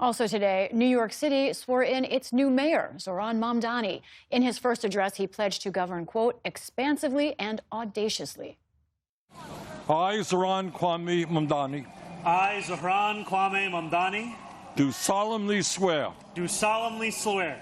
Also today, New York City swore in its new mayor, Zohran Mamdani. In his first address, he pledged to govern, quote, expansively and audaciously. I, Zohran Kwame Mamdani. I, Zohran Kwame Mamdani. Do solemnly swear. Do solemnly swear.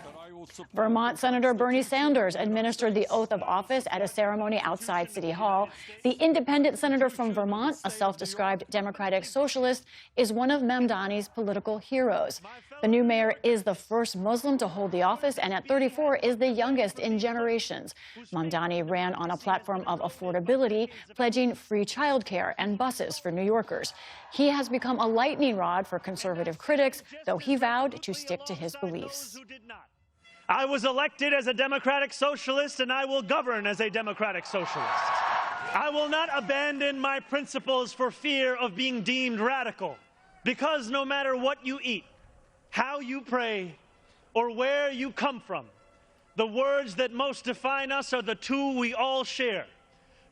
Vermont Senator Bernie Sanders administered the oath of office at a ceremony outside City Hall. The independent senator from Vermont, a self-described democratic socialist, is one of Mamdani's political heroes. The new mayor is the first Muslim to hold the office and at 34 is the youngest in generations. Mamdani ran on a platform of affordability, pledging free childcare and buses for New Yorkers. He has become a lightning rod for conservative critics, though he vowed to stick to his beliefs. I was elected as a democratic socialist, and I will govern as a democratic socialist. I will not abandon my principles for fear of being deemed radical, because no matter what you eat, how you pray, or where you come from, the words that most define us are the two we all share: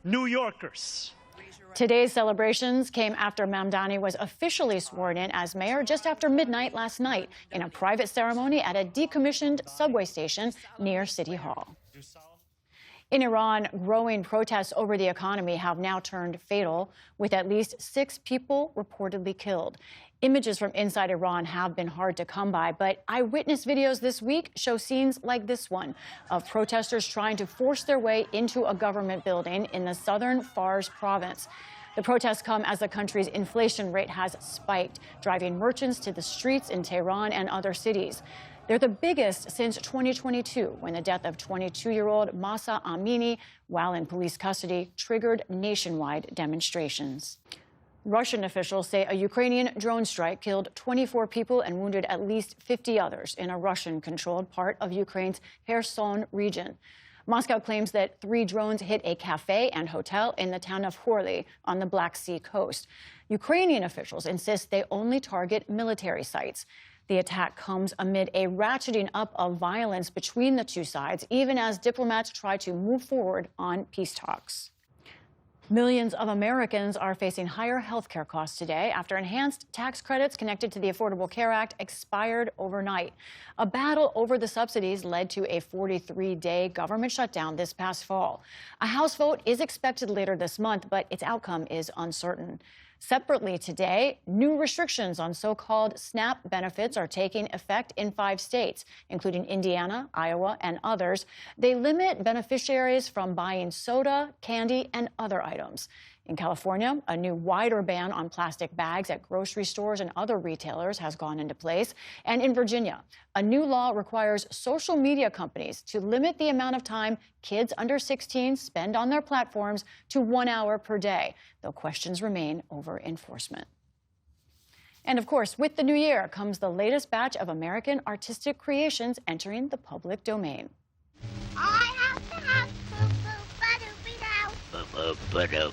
New Yorkers. Today's celebrations came after Mamdani was officially sworn in as mayor just after midnight last night in a private ceremony at a decommissioned subway station near City Hall. In Iran, growing protests over the economy have now turned fatal, with at least 6 people reportedly killed. Images from inside Iran have been hard to come by, but eyewitness videos this week show scenes like this one of protesters trying to force their way into a government building in the southern Fars province. The protests come as the country's inflation rate has spiked, driving merchants to the streets in Tehran and other cities. They're the biggest since 2022, when the death of 22-year-old Mahsa Amini, while in police custody, triggered nationwide demonstrations. Russian officials say a Ukrainian drone strike killed 24 people and wounded at least 50 others in a Russian-controlled part of Ukraine's Kherson region. Moscow claims that 3 drones hit a cafe and hotel in the town of Horly on the Black Sea coast. Ukrainian officials insist they only target military sites. The attack comes amid a ratcheting up of violence between the two sides, even as diplomats try to move forward on peace talks. Millions of Americans are facing higher health care costs today after enhanced tax credits connected to the Affordable Care Act expired overnight. A battle over the subsidies led to a 43-day government shutdown this past fall. A House vote is expected later this month, but its outcome is uncertain. Separately today, new restrictions on so-called SNAP benefits are taking effect in 5 states, including Indiana, Iowa, and others. They limit beneficiaries from buying soda, candy, and other items. In California, a new wider ban on plastic bags at grocery stores and other retailers has gone into place. And in Virginia, a new law requires social media companies to limit the amount of time kids under 16 spend on their platforms to 1 hour per day, though questions remain over enforcement. And of course, with the new year comes the latest batch of American artistic creations entering the public domain. I have to have boo-boo.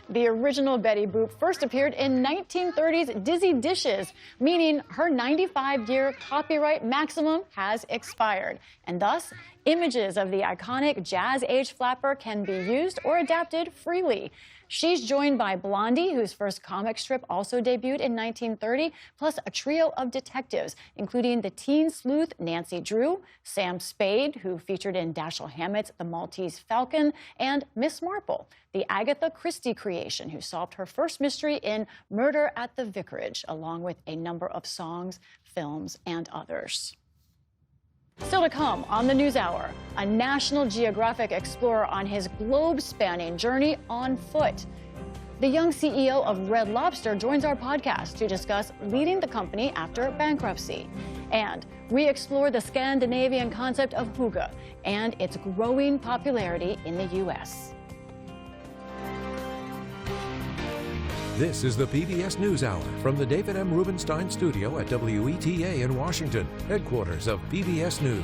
The original Betty Boop first appeared in 1930's Dizzy Dishes, meaning her 95-year copyright maximum has expired. And thus, images of the iconic jazz-age flapper can be used or adapted freely. She's joined by Blondie, whose first comic strip also debuted in 1930, plus a trio of detectives, including the teen sleuth Nancy Drew, Sam Spade, who featured in Dashiell Hammett's The Maltese Falcon, and Miss Marple, the Agatha Christie creation, who solved her first mystery in Murder at the Vicarage, along with a number of songs, films, and others. Still to come on the NewsHour, a National Geographic explorer on his globe-spanning journey on foot. The young CEO of Red Lobster joins our podcast to discuss leading the company after bankruptcy. And we explore the Scandinavian concept of hygge and its growing popularity in the U.S. This is the PBS NewsHour from the David M. Rubenstein studio at WETA in Washington, headquarters of PBS News.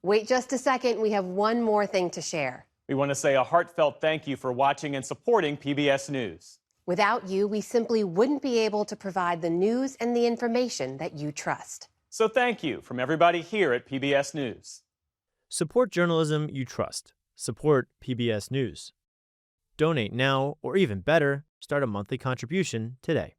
Wait just a second. We have one more thing to share. We want to say a heartfelt thank you for watching and supporting PBS News. Without you, we simply wouldn't be able to provide the news and the information that you trust. So thank you from everybody here at PBS News. Support journalism you trust. Support PBS News. Donate now, or even better, start a monthly contribution today.